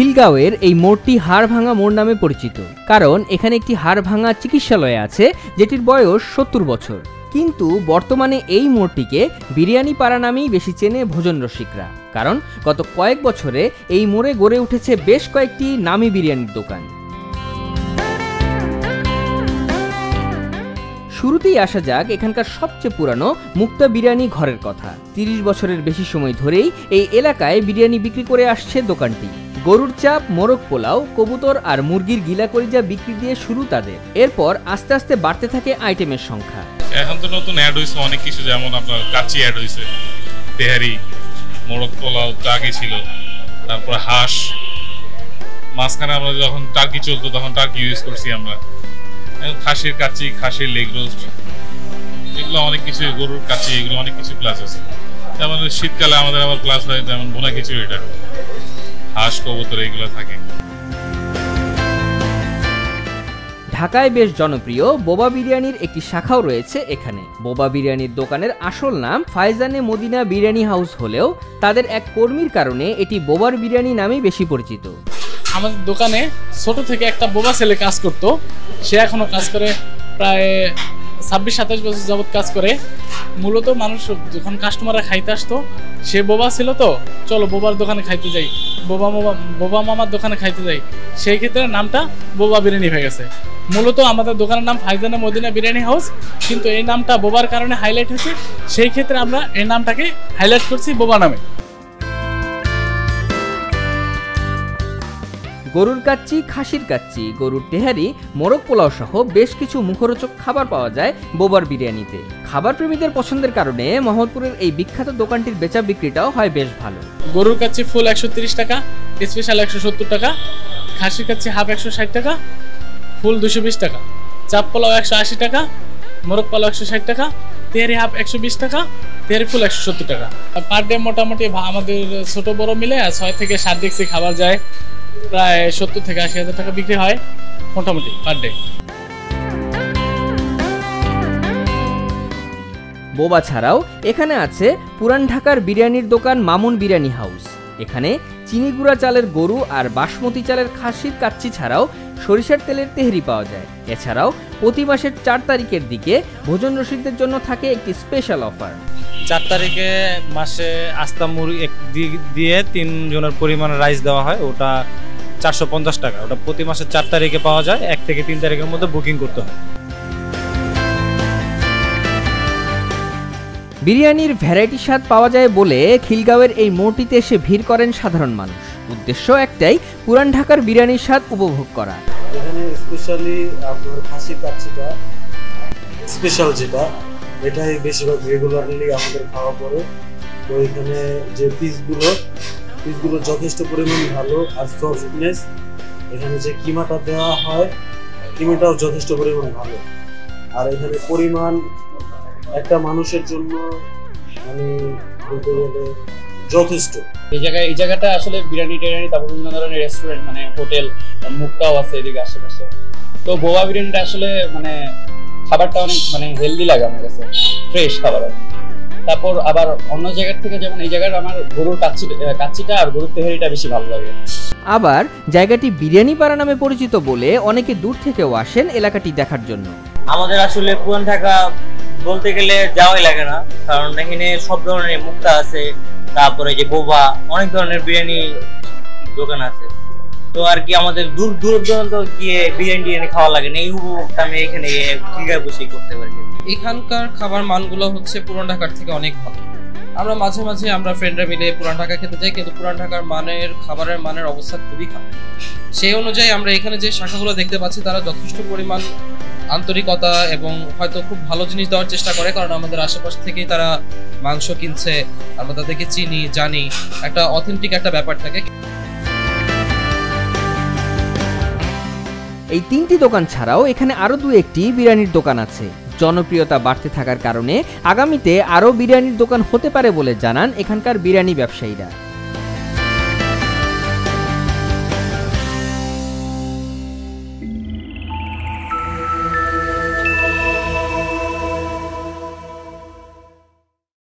খিলগাঁওয়ের এই মোড়টি হাড়ভাঙা মোড় নামে পরিচিত, কারণ এখানে একটি হাড়ভাঙা চিকিৎসালয় আছে যেটির বয়স ৭০ বছর। কিন্তু বর্তমানে এই মোড়টিকে বিরিয়ানি পাড়া নামেই বেশি চেনে ভোজন রসিকরা, কারণ গত কয়েক বছরে এই মোড়ে গড়ে উঠেছে বেশ কয়েকটি নামী বিরিয়ানির দোকান। শুরুতেই আসা যাক এখানকার সবচেয়ে পুরানো মুক্তা বিরিয়ানি ঘরের কথা। ৩০ বছরের বেশি সময় ধরেই এই এলাকায় বিরিয়ানি বিক্রি করে আসছে দোকানটি। গরুর চাপ, মোরগ পোলাও, কবুতর আর মুরগির গিলা কলিজা বিক্রি দিয়ে শুরু তাদের। এরপর আস্তে আস্তে বাড়তে থাকে আইটেমের সংখ্যা। এখন তো নতুন অ্যাড হয়েছে অনেক কিছু, যেমন আপনার কাচ্চি অ্যাড হয়েছে, তেহারি, মোরগ পোলাও তো আগে ছিল, তারপর হাঁস, মাঝখানে আমরা যখন টার্কি চলতো তখন টার্কি ইউজ করছি আমরা, খাসির কাচ্চি, খাসির লেগ রোস্ট, এগুলো অনেক কিছু, গরুর কাচ্চি, এগুলো অনেক কিছু প্লাস আছে। যেমন শীতকালে আমাদের আবার প্লাস হয় যেমন বোনা খিচুড়িটা, হাঁস, কবুতর এগুলো থাকে। ঢাকায় বেশ জনপ্রিয় বোবা বিরিয়ানির একটি শাখাও রয়েছে এখানে। বোবা বিরিয়ানির দোকানের আসল নাম ফাইজানে মদিনা বিরিয়ানি হাউস হলেও তাদের এক কর্মীর কারণে এটি বোবার বিরিয়ানি নামেই বেশি পরিচিত। আমাদের দোকানে ছোট থেকে একটা বোবা ছেলে কাজ করতো, সে এখনো কাজ করে, প্রায় ২৬-২৭ বছর যাবৎ কাজ করে। মূলত মানুষ যখন কাস্টমাররা খাইতে আসতো, সে বোবা ছিল, তো চলো বোবার দোকানে খাইতে যাই, বোবা মামার দোকানে খাইতে যাই, সেই ক্ষেত্রে নামটা বোবা বিরিয়ানি হয়ে গেছে। মূলত আমাদের দোকানের নাম ফাইজানে মদিনা বিরিয়ানি হাউস, কিন্তু এই নামটা বোবার কারণে হাইলাইট হয়েছে, সেই ক্ষেত্রে আমরা এই নামটাকে হাইলাইট করছি বোবা নামে। গরুর কাচ্চি, খাসির কাচ্চি, গরুর তেহারি, মোরগ পোলাও সহ বেশ কিছু মুখরোচক খাবার পাওয়া যায় বোবার বিরিয়ানিতে। খাবার প্রেমীদের পছন্দের কারণে মোহাম্মদপুরের এই বিখ্যাত দোকানটির বেচা বিক্রিটাও হয় বেশ ভালো। গরুর কাচ্চি ফুল ১৩০ টাকা, স্পেশাল ১৭০ টাকা, খাসির কাচ্চি হাফ ১৬০ টাকা, ফুল ২২০ টাকা, চাপ পোলাও ১৮০ টাকা, মোরগ পোলাও ১৬০ টাকা, তেহারি হাফ ১২০ টাকা, তেহারি ফুল ১৭০ টাকা। পার ডে মোটামুটি আমাদের ছোট বড় মিলে ৬ থেকে ৭ ডেক্সি খাবার যায়, প্রায় ৭০ থেকে ৮০ হাজার টাকা বিক্রি হয় মোটামুটি পার ডে। বোবা ছাড়াও এখানে আছে পুরান ঢাকার বিরিয়ানির দোকান মামুন বিরিয়ানি হাউস। এখানে চিনি গুঁড়া চালের গরু আর বাসমতি চালের খাসির কাচ্চি ছাড়াও সরিষার তেলের তেহরি পাওয়া যায়। এছাড়াও প্রতি মাসের ৪ তারিখের দিকে ভোজন রসিকদের জন্য থাকে একটি স্পেশাল অফার। ৪ তারিখে মাসে আস্তা মুরগি দিয়ে ৩ জনের পরিমাণ রাইস দেওয়া হয়, ওটা ৪৫০ টাকা। ওটা প্রতি মাসের ৪ তারিখে পাওয়া যায়, ১ থেকে ৩ তারিখের মধ্যে বুকিং করতে হয়। বিরিয়ানির ভ্যারাইটি স্বাদ পাওয়া যায় বলে খিলগাঁওয়ের এই মোড়টিতে এসে ভিড় করেন সাধারণ মানুষ। উদ্দেশ্য একটাই, পুরান ঢাকার বিরিয়ানির স্বাদ উপভোগ করা। এখানে স্পেশালি আপনার খাসির কাচ্চিটা স্পেশাল, যেটা এটাই বেশিরভাগ রেগুলারলি আমাদের খাওয়া পড়ে। তো এখানে যে পিসগুলো যথেষ্ট পরিমাণ ভালো, আর সফটনেস, এখানে যে কিমাটা দেওয়া হয় কিমাটাও যথেষ্ট পরিমাণ ভালো, আর এখানে পরিমাণ একটা মানুষের জন্য মানে বলতে গেলে যথেষ্ট। এই জায়গাটা আসলে বিরিয়ানি টিরিয়ানি, তারপর বিভিন্ন ধরনের রেস্টুরেন্ট, মানে হোটেল, মুক্তাও আছে এদিকে আশেপাশে। তো বোবা বিরিয়ানিটা আসলে মানে খাবারটা অনেক মানে হেলদি লাগে আমার কাছে, ফ্রেশ খাবার। তারপর আবার অন্য জায়গার থেকে যেমন এই জায়গার আমার গরুর কাচ্চিটা আর গরুর তেহারিটা বেশি ভালো লাগে। আবার জায়গাটি বিরিয়ানি পাড়া নামে পরিচিত বলে অনেকে দূর থেকেও আসেন এলাকাটি দেখার জন্য। আমাদের আসলে পুরান ঢাকা বলতে গেলে যাওয়াই লাগে না, কারণ এখানে সব ধরনের মুক্তা আছে, তারপরে যে বোবা, অনেক ধরনের বিরিয়ানি দোকান আছে। তো আর কি আমাদের দূর দূরান্ত গিয়ে বিরিয়ানি খাওয়া লাগে না, এই উপভোগটা আমি এখানে খিলগাঁওয়ে বসেই করতে পারি। এখানকার খাবার মানগুলো হচ্ছে পুরান ঢাকার থেকে অনেক ভালো। আমরা মাঝে মাঝে আমরা ফ্রেন্ডরা মিলে পুরান ঢাকা খেতে যাই, কিন্তু পুরান ঢাকার খাবারের মানের অবস্থা খুবই খারাপ। সেই অনুযায়ী আমরা এখানে যে শাখাগুলো দেখতে পাচ্ছি, তারা যথেষ্ট পরিমাণ আন্তরিকতা এবং হয়তো খুব ভালো জিনিস দেওয়ার চেষ্টা করে, কারণ আমাদের আশেপাশ থেকেই তারা মাংস কিনছে, আমরা তাদেরকে চিনি, জানি, একটা অথেন্টিক একটা ব্যাপার থাকে। এই ৩টি দোকান ছাড়াও এখানে আরো ২-১টি বিরিয়ানির দোকান আছে। জনপ্রিয়তা বাড়তে থাকার কারণে আগামীতে আরো বিরিয়ানির দোকান হতে পারে বলে জানান এখানকার বিরিয়ানি ব্যবসায়ীরা।